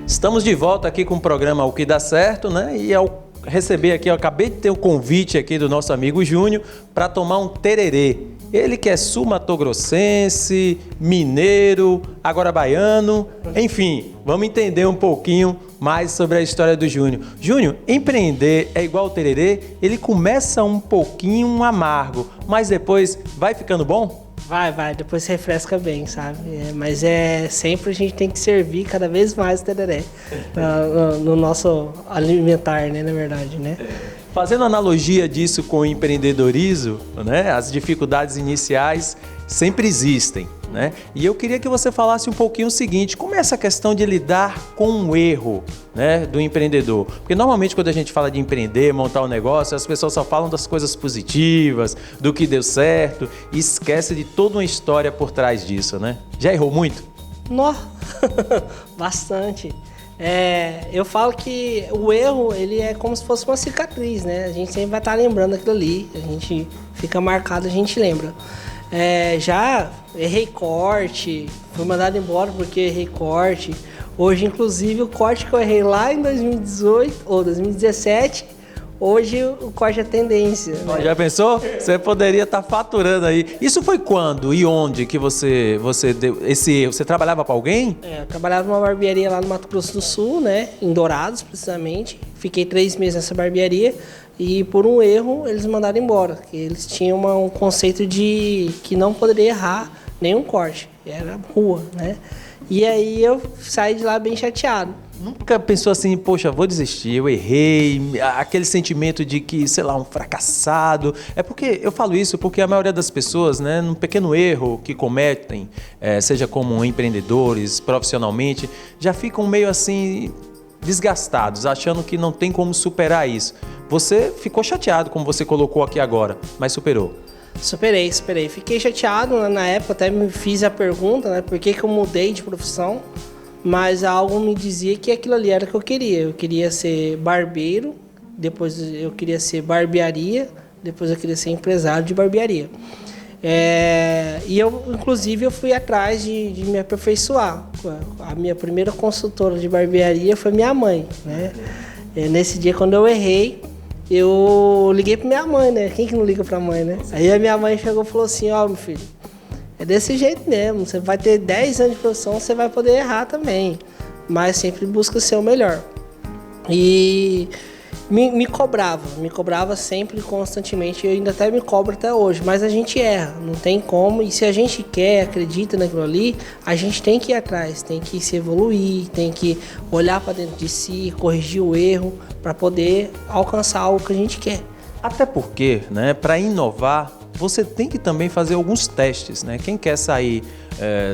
Estamos de volta aqui com o programa O Que Dá Certo, né? E ao receber aqui, eu acabei de ter o convite aqui do nosso amigo Júnior para tomar um tererê. Ele que é sul-mato-grossense, mineiro, agora baiano, enfim, vamos entender um pouquinho mais sobre a história do Júnior. Júnior, empreender é igual o tererê, ele começa um pouquinho amargo, mas depois vai ficando bom? Vai, depois se refresca bem, sabe? Mas sempre a gente tem que servir cada vez mais o tereré no nosso alimentar, né, na verdade, né? Fazendo analogia disso com o empreendedorismo, né, as dificuldades iniciais sempre existem, né? E eu queria que você falasse um pouquinho o seguinte, como é essa questão de lidar com o erro, né, do empreendedor? Porque normalmente quando a gente fala de empreender, montar um negócio, as pessoas só falam das coisas positivas, do que deu certo, e esquece de toda uma história por trás disso, né? Já errou muito? Nó, bastante. Eu falo que o erro, ele é como se fosse uma cicatriz, né? A gente sempre vai estar lembrando aquilo ali, a gente fica marcado, a gente lembra. Já errei corte, fui mandado embora porque errei corte. Hoje, inclusive, o corte que eu errei lá em 2018 ou 2017, hoje o corte é tendência. Né? Já pensou? Você poderia estar faturando aí. Isso foi quando e onde que você deu esse erro? Você trabalhava para alguém? Eu trabalhava numa barbearia lá no Mato Grosso do Sul, né? Em Dourados, precisamente. Fiquei 3 meses nessa barbearia. E por um erro eles mandaram embora. Eles tinham um conceito de que não poderia errar nenhum corte. Era rua, né? E aí eu saí de lá bem chateado. Nunca pensou assim, poxa, vou desistir, eu errei, aquele sentimento de que, sei lá, um fracassado. É porque, eu falo isso porque a maioria das pessoas, né, num pequeno erro que cometem, seja como empreendedores, profissionalmente, já ficam meio assim desgastados, achando que não tem como superar isso. Você ficou chateado, como você colocou aqui agora, mas superou. Superei. Fiquei chateado, né? Na época, até me fiz a pergunta, né? Por que eu mudei de profissão? Mas algo me dizia que aquilo ali era o que eu queria. Eu queria ser barbeiro, depois eu queria ser barbearia, depois eu queria ser empresário de barbearia. E eu, inclusive, eu fui atrás de me aperfeiçoar. A minha primeira consultora de barbearia foi minha mãe, né? Nesse dia, quando eu errei, eu liguei pra minha mãe, né? Quem que não liga pra mãe, né? Aí a minha mãe chegou e falou assim, meu filho, é desse jeito mesmo, você vai ter 10 anos de profissão, você vai poder errar também, mas sempre busca ser o melhor. E me cobrava sempre, constantemente, eu ainda até me cobro até hoje, mas a gente erra, não tem como, e se a gente quer, acredita naquilo ali, a gente tem que ir atrás, tem que se evoluir, tem que olhar para dentro de si, corrigir o erro, para poder alcançar algo que a gente quer. Até porque, né, para inovar, você tem que também fazer alguns testes, né? Quem quer sair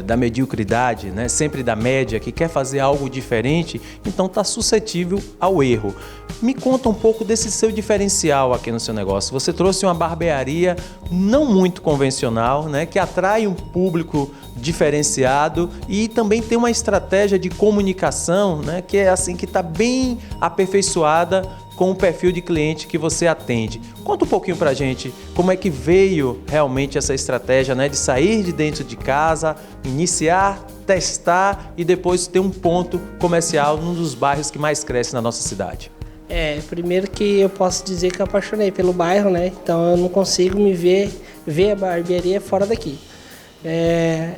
da mediocridade, né, sempre da média, que quer fazer algo diferente, então está suscetível ao erro. Me conta um pouco desse seu diferencial aqui no seu negócio. Você trouxe uma barbearia não muito convencional, né, que atrai um público diferenciado e também tem uma estratégia de comunicação, né, que é assim, que está bem aperfeiçoada com o perfil de cliente que você atende. Conta um pouquinho pra gente como é que veio realmente essa estratégia, né, de sair de dentro de casa, iniciar, testar e depois ter um ponto comercial num dos bairros que mais cresce na nossa cidade. Primeiro que eu posso dizer que eu apaixonei pelo bairro, né? Então eu não consigo me ver a barbearia fora daqui.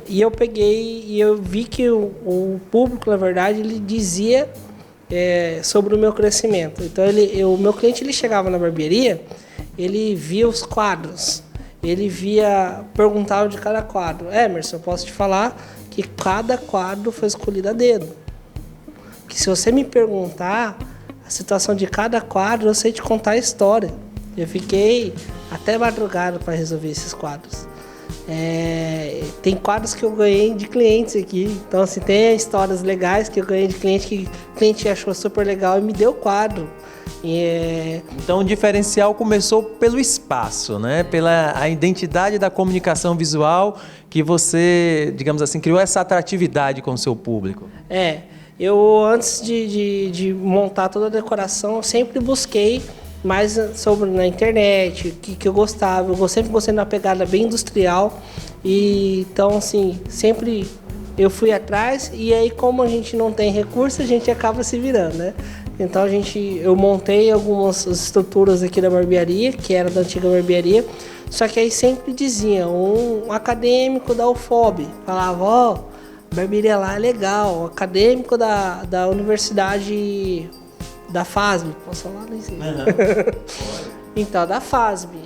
E eu peguei e eu vi que o público, na verdade, ele dizia sobre o meu crescimento. Então o meu cliente, ele chegava na barbearia, ele via os quadros, ele perguntava de cada quadro. Emerson, eu posso te falar que cada quadro foi escolhido a dedo. Que se você me perguntar a situação de cada quadro, eu sei te contar a história. Eu fiquei até madrugada para resolver esses quadros. Tem quadros que eu ganhei de clientes aqui. Então, assim, tem histórias legais que eu ganhei de cliente, que o cliente achou super legal e me deu quadro. Então o diferencial começou pelo espaço, né? Pela a identidade da comunicação visual que você, digamos assim, criou essa atratividade com o seu público. Eu antes de montar toda a decoração, eu sempre busquei mais sobre na internet, o que eu gostava. Eu sempre gostei de uma pegada bem industrial. E então, assim, sempre eu fui atrás. E aí, como a gente não tem recurso, a gente acaba se virando, né? Então eu montei algumas estruturas aqui da barbearia, que era da antiga barbearia, só que aí sempre dizia, um acadêmico da UFOB falava, a barbearia lá é legal, acadêmico da universidade da FASB, posso falar? Não sei. Então, da FASB,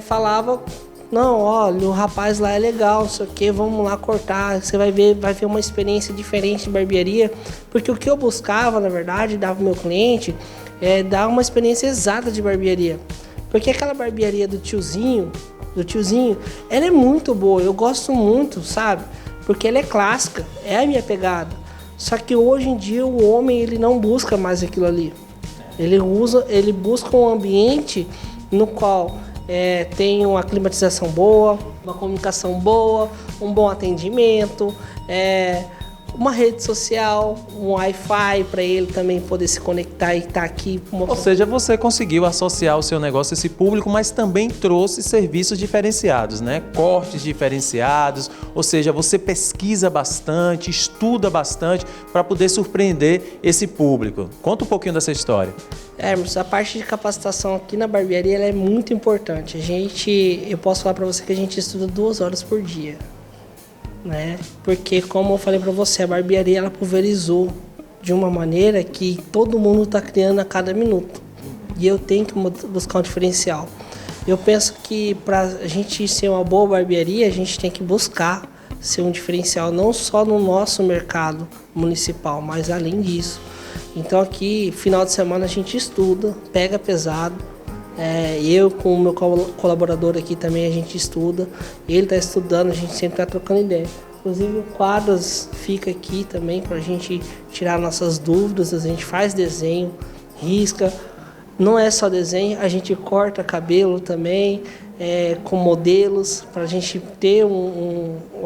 falava, não, olha, o rapaz lá é legal, não sei o que, vamos lá cortar, você vai ver uma experiência diferente de barbearia, porque o que eu buscava, na verdade, dava pro meu cliente, dar uma experiência exata de barbearia, porque aquela barbearia do tiozinho, ela é muito boa, eu gosto muito, sabe, porque ela é clássica, é a minha pegada, só que hoje em dia o homem, ele não busca mais aquilo ali, ele busca um ambiente no qual tem uma climatização boa, uma comunicação boa, um bom atendimento, uma rede social, um Wi-Fi para ele também poder se conectar e estar aqui. Ou seja, você conseguiu associar o seu negócio a esse público, mas também trouxe serviços diferenciados, né? Cortes diferenciados, ou seja, você pesquisa bastante, estuda bastante para poder surpreender esse público. Conta um pouquinho dessa história. Hermes, a parte de capacitação aqui na barbearia ela é muito importante. Eu posso falar para você que a gente estuda 2 horas por dia, né? Porque, como eu falei para você, a barbearia ela pulverizou de uma maneira que todo mundo está criando a cada minuto. E eu tenho que buscar um diferencial. Eu penso que para a gente ser uma boa barbearia, a gente tem que buscar ser um diferencial não só no nosso mercado municipal, mas além disso. Então aqui, final de semana, a gente estuda, pega pesado. Eu com o meu colaborador aqui também, a gente estuda. Ele está estudando, a gente sempre está trocando ideia. Inclusive o quadros fica aqui também para a gente tirar nossas dúvidas. A gente faz desenho, risca. Não é só desenho, a gente corta cabelo também, com modelos, para a gente ter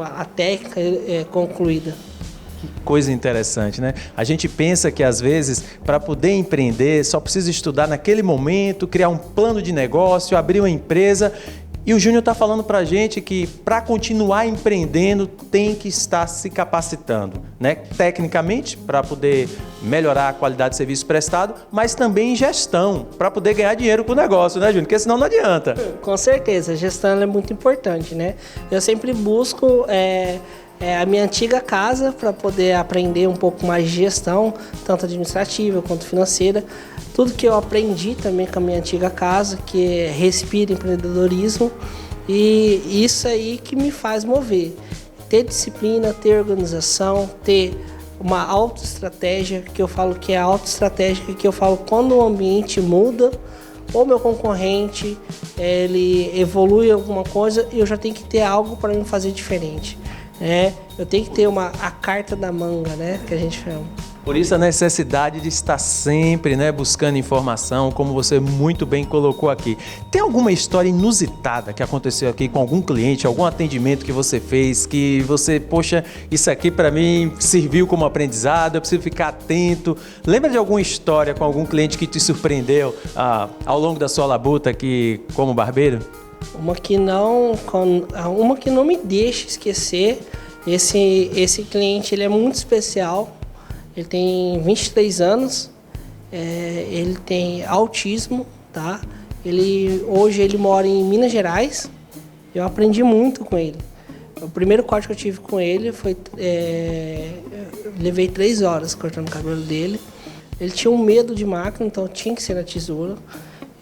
a técnica concluída. Coisa interessante, né? A gente pensa que às vezes para poder empreender só precisa estudar naquele momento, criar um plano de negócio, abrir uma empresa. E o Júnior está falando para a gente que para continuar empreendendo tem que estar se capacitando, né? Tecnicamente para poder melhorar a qualidade de serviço prestado, mas também em gestão para poder ganhar dinheiro com o negócio, né, Júnior? Porque senão não adianta. Com certeza, a gestão é muito importante, né? Eu sempre busco a minha antiga casa para poder aprender um pouco mais de gestão, tanto administrativa quanto financeira. Tudo que eu aprendi também com a minha antiga casa, que é respira empreendedorismo, e isso aí que me faz mover. Ter disciplina, ter organização, ter uma autoestratégia, que eu falo que é a autoestratégia, que eu falo quando o ambiente muda, ou meu concorrente ele evolui alguma coisa, eu já tenho que ter algo para me fazer diferente. Eu tenho que ter a carta da manga, né, que a gente chama. Por isso a necessidade de estar sempre, né, buscando informação, como você muito bem colocou aqui. Tem alguma história inusitada que aconteceu aqui com algum cliente, algum atendimento que você fez, que você, poxa, isso aqui para mim serviu como aprendizado, eu preciso ficar atento. Lembra de alguma história com algum cliente que te surpreendeu ao longo da sua labuta aqui como barbeiro? Uma que não me deixa esquecer. Esse cliente ele é muito especial. Ele tem 23 anos, ele tem autismo, tá? Hoje ele mora em Minas Gerais. Eu aprendi muito com ele. O primeiro corte que eu tive com ele foi... eu levei 3 horas cortando o cabelo dele. Ele tinha um medo de máquina, então tinha que ser na tesoura.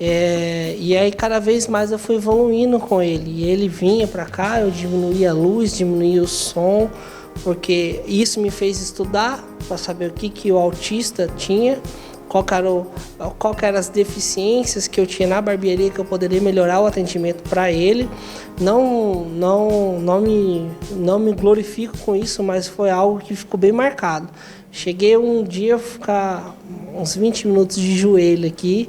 E aí cada vez mais eu fui evoluindo com ele. E ele vinha para cá, eu diminuía a luz, diminuía o som, porque isso me fez estudar para saber o que o autista tinha, qual eram as deficiências que eu tinha na barbearia, que eu poderia melhorar o atendimento para ele, não não me glorifico com isso, mas foi algo que ficou bem marcado. Cheguei um dia a ficar uns 20 minutos de joelho aqui,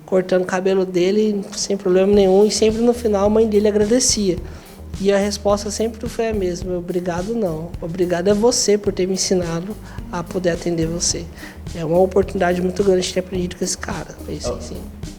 cortando o cabelo dele, sem problema nenhum, e sempre no final a mãe dele agradecia. E a resposta sempre foi a mesma: obrigado não. Obrigado é você por ter me ensinado a poder atender você. É uma oportunidade muito grande ter aprendido com esse cara.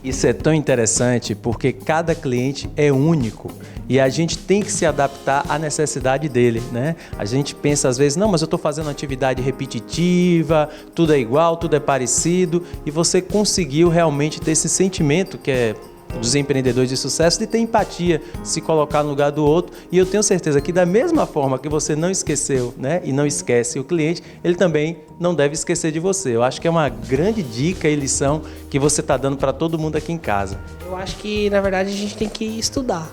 Isso é tão interessante porque cada cliente é único e a gente tem que se adaptar à necessidade dele, né? A gente pensa às vezes, não, mas eu estou fazendo atividade repetitiva, tudo é igual, tudo é parecido, e você conseguiu realmente ter esse sentimento que é dos empreendedores de sucesso, de ter empatia, se colocar no lugar do outro. E eu tenho certeza que da mesma forma que você não esqueceu, né, e não esquece o cliente, ele também não deve esquecer de você. Eu acho que é uma grande dica e lição que você está dando para todo mundo aqui em casa. Eu acho que, na verdade, a gente tem que estudar.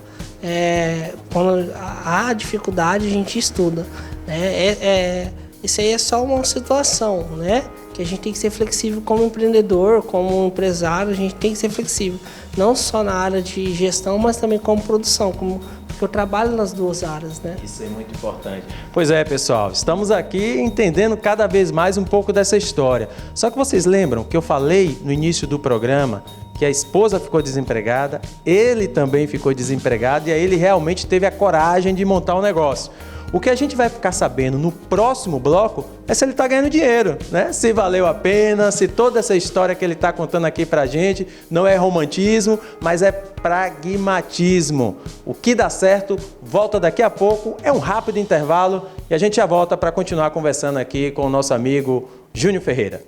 Quando há dificuldade, a gente estuda, né? Isso aí é só uma situação, né? Que a gente tem que ser flexível como empreendedor, como empresário, a gente tem que ser flexível. Não só na área de gestão, mas também como produção, porque eu trabalho nas duas áreas, né? Isso é muito importante. Pois é, pessoal, estamos aqui entendendo cada vez mais um pouco dessa história. Só que vocês lembram que eu falei no início do programa que a esposa ficou desempregada, ele também ficou desempregado e aí ele realmente teve a coragem de montar um negócio. O que a gente vai ficar sabendo no próximo bloco é se ele está ganhando dinheiro, né? Se valeu a pena, se toda essa história que ele está contando aqui pra gente não é romantismo, mas é pragmatismo. O que dá certo volta daqui a pouco, é um rápido intervalo e a gente já volta para continuar conversando aqui com o nosso amigo Júnior Ferreira.